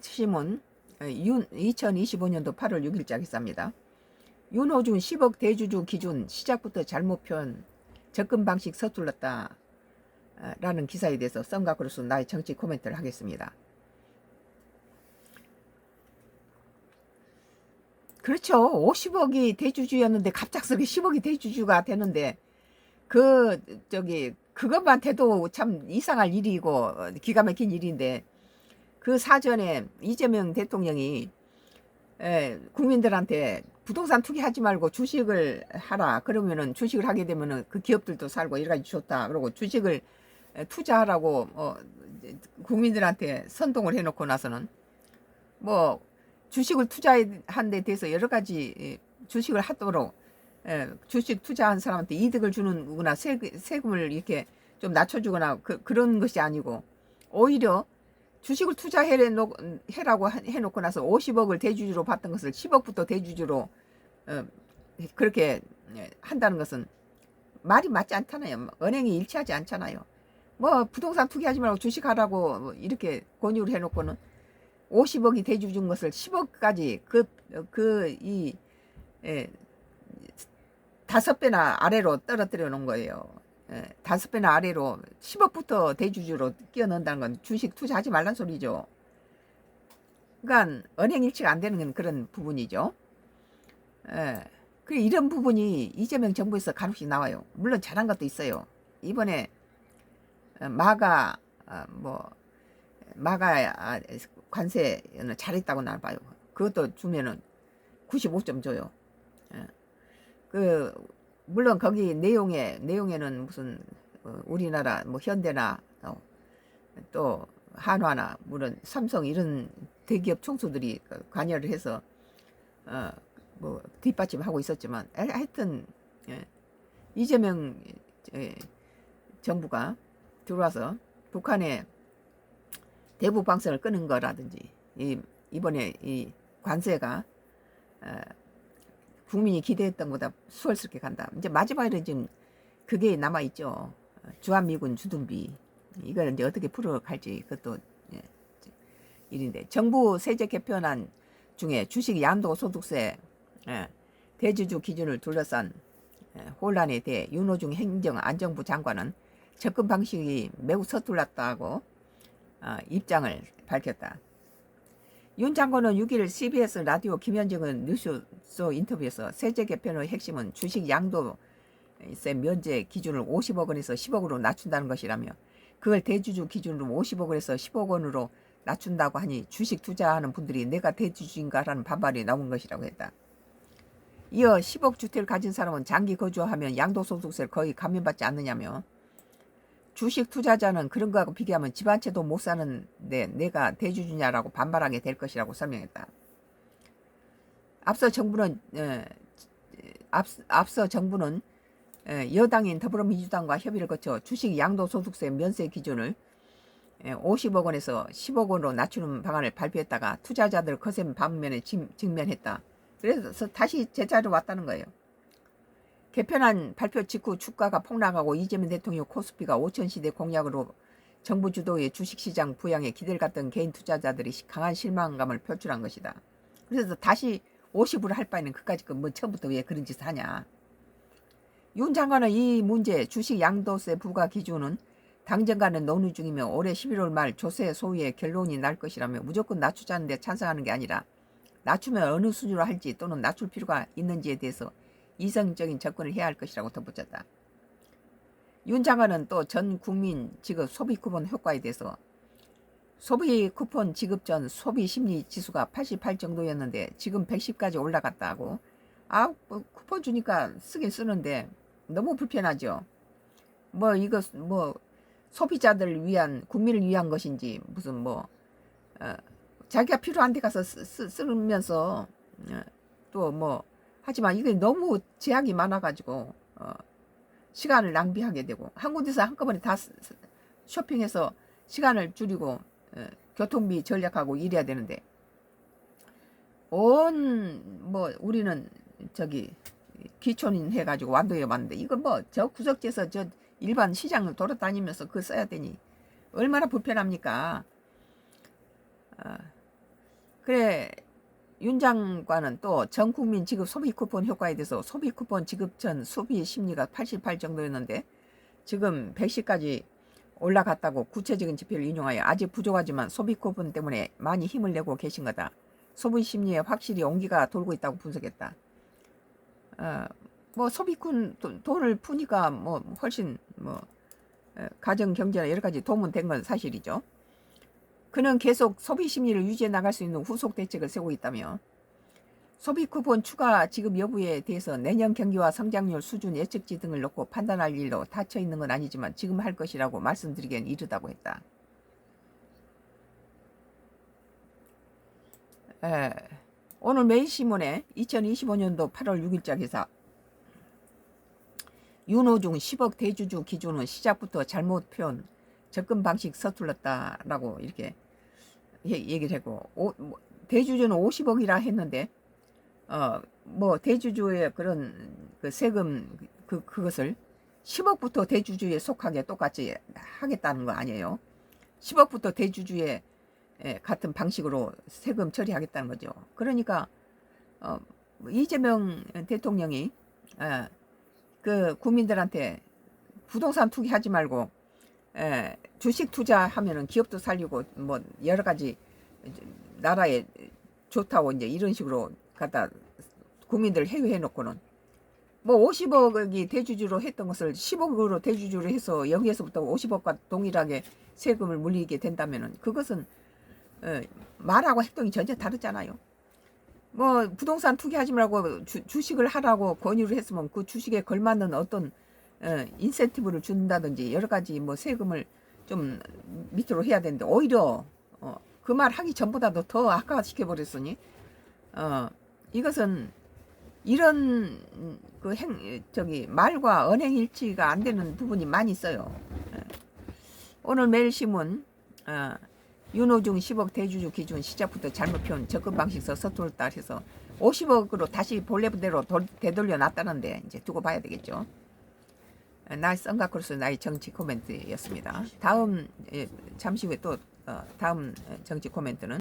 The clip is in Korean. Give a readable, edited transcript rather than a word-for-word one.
신문 2025년도 8월 6일자 기사입니다. 윤호중 10억 대주주 기준 시작부터 잘못 편 접근 방식 서툴렀다 라는 기사에 대해서 썬가크로스 나의 정치 코멘트를 하겠습니다. 그렇죠. 50억이 대주주였는데 갑작스럽게 10억이 대주주가 되는데 그것만 돼도 참 이상할 일이고 기가 막힌 일인데, 그 사전에 이재명 대통령이 국민들한테 부동산 투기하지 말고 주식을 하라. 그러면은 주식을 하게 되면은 그 기업들도 살고 여러 가지 좋다. 그러고 주식을 투자하라고 국민들한테 선동을 해놓고 나서는 뭐 주식을 투자한 데 대해서 여러 가지 주식을 하도록 주식 투자한 사람한테 이득을 주는구나, 세금을 이렇게 좀 낮춰주거나 그런 것이 아니고, 오히려 주식을 투자해라고 해놓고 나서 50억을 대주주로 받던 것을 10억부터 대주주로 그렇게 한다는 것은 말이 맞지 않잖아요. 은행이 일치하지 않잖아요. 뭐 부동산 투기하지 말고 주식하라고 이렇게 권유를 해놓고는 50억이 대주주인 것을 10억까지 이 5배나 아래로 떨어뜨려 놓은 거예요. 5배나 아래로 10억부터 대주주로 끼워 넣는다는 건 주식 투자하지 말란 소리죠. 그러니까 은행 일치가 안 되는 건 그런 부분이죠. 이런 부분이 이재명 정부에서 가끔씩 나와요. 물론 잘한 것도 있어요. 이번에 마가 관세는 잘했다고 나 봐요. 그것도 주면은 95점 줘요. 물론 거기 내용에는 무슨 우리나라 뭐 현대나 또 한화나 물론 삼성 이런 대기업 총수들이 관여를 해서 뭐 뒷받침하고 있었지만, 하여튼 이재명 정부가 들어와서 북한의 대북 방송을 끄는 거라든지 이번에 이 관세가 국민이 기대했던 것보다 수월스럽게 간다. 이제 마지막에는 지금 그게 남아있죠. 주한미군 주둔비. 이걸 이제 어떻게 풀어갈지 그것도 일인데, 정부 세제 개편안 중에 주식 양도소득세 대주주 기준을 둘러싼 혼란에 대해 윤호중 행정안전부 장관은 접근 방식이 매우 서툴렀다고 입장을 밝혔다. 윤 장관은 6일 CBS 라디오 김현정은 뉴스쇼 인터뷰에서 세제 개편의 핵심은 주식 양도세 면제 기준을 50억 원에서 10억으로 낮춘다는 것이라며, 그걸 대주주 기준으로 50억 원에서 10억 원으로 낮춘다고 하니 주식 투자하는 분들이 내가 대주주인가라는 반발이 나온 것이라고 했다. 이어 10억 주택을 가진 사람은 장기 거주하면 양도소득세를 거의 감면받지 않느냐며, 주식 투자자는 그런 거하고 비교하면 집 한 채도 못 사는데 내가 대주주냐라고 반발하게 될 것이라고 설명했다. 앞서 정부는 여당인 더불어민주당과 협의를 거쳐 주식 양도소득세 면세 기준을 50억 원에서 10억 원으로 낮추는 방안을 발표했다가 투자자들 거센 반면에 직면했다. 그래서 다시 제자리로 왔다는 거예요. 개편안 발표 직후 주가가 폭락하고 이재명 대통령 코스피가 5000시대 공약으로 정부 주도의 주식시장 부양에 기대를 갖던 개인 투자자들이 강한 실망감을 표출한 것이다. 그래서 다시 50으로 할 바에는 그까짓 거 뭐 처음부터 왜 그런 짓을 하냐. 윤 장관은 이 문제 주식 양도세 부과 기준은 당정간에 논의 중이며 올해 11월 말 조세 소위의 결론이 날 것이라며, 무조건 낮추자는 데 찬성하는 게 아니라 낮추면 어느 수준으로 할지 또는 낮출 필요가 있는지에 대해서 이성적인 접근을 해야 할 것이라고 덧붙였다. 윤 장관은 또 전 국민 지급 소비 쿠폰 효과에 대해서 소비 쿠폰 지급 전 소비 심리 지수가 88 정도였는데 지금 110까지 올라갔다고. 뭐 쿠폰 주니까 쓰긴 쓰는데 너무 불편하죠. 이거 소비자들을 위한, 국민을 위한 것인지 무슨 자기가 필요한 데 가서 쓰면서 또 하지만 이게 너무 제약이 많아가지고 시간을 낭비하게 되고, 한 군데서 한꺼번에 다 쇼핑해서 시간을 줄이고 교통비 절약하고 이래야 되는데, 우리는 기촌인 해가지고 완도에 왔는데 이거 저 구석지에서 저 일반 시장을 돌아다니면서 그거 써야 되니 얼마나 불편합니까? 그래 윤 장관은 또 전 국민 지급 소비 쿠폰 효과에 대해서 소비 쿠폰 지급 전 소비 심리가 88 정도였는데 지금 110까지 올라갔다고 구체적인 지표를 인용하여 아직 부족하지만 소비 쿠폰 때문에 많이 힘을 내고 계신 거다. 소비 심리에 확실히 온기가 돌고 있다고 분석했다. 뭐 소비꾼 돈을 푸니까 뭐 훨씬 뭐 가정 경제나 여러 가지 도움은 된 건 사실이죠. 그는 계속 소비 심리를 유지해 나갈 수 있는 후속 대책을 세우고 있다며 소비 쿠폰 추가 지급 여부에 대해서 내년 경기와 성장률 수준 예측치 등을 놓고 판단할 일로 닫혀 있는 건 아니지만 지금 할 것이라고 말씀드리기엔 이르다고 했다. 오늘 매일신문에 2025년도 8월 6일자 기사 윤호중 10억 대주주 기준은 시작부터 잘못 표현 접근 방식 서툴렀다라고 이렇게 얘기를 하고 대주주는 50억이라 했는데 뭐 대주주의 그런 그 세금 그것을 10억부터 대주주에 속하게 똑같이 하겠다는 거 아니에요. 10억부터 대주주에 같은 방식으로 세금 처리하겠다는 거죠. 그러니까 이재명 대통령이 그 국민들한테 부동산 투기하지 말고 주식 투자하면은 기업도 살리고 뭐 여러 가지 나라에 좋다고 이제 이런 식으로 갖다 국민들 회유해 놓고는 뭐 50억이 대주주로 했던 것을 10억으로 대주주로 해서 여기에서부터 50억과 동일하게 세금을 물리게 된다면은 그것은 말하고 행동이 전혀 다르잖아요. 뭐 부동산 투기하지 말고 주식을 하라고 권유를 했으면 그 주식에 걸맞는 어떤 인센티브를 준다든지 여러 가지 뭐 세금을 좀 밑으로 해야 되는데 오히려 그 말 하기 전보다도 더 악화시켜 버렸으니 이것은 이런 그 말과 언행 일치가 안 되는 부분이 많이 있어요. 오늘 매일신문 윤호중 10억 대주주 기준 시작부터 잘못 표현 접근 방식서 서툴렀다 해서 50억으로 다시 본래대로 되돌려 놨다는데 이제 두고 봐야 되겠죠. 나의 썬가크로스 나의 정치 코멘트였습니다. 다음 잠시 후에 또 다음 정치 코멘트는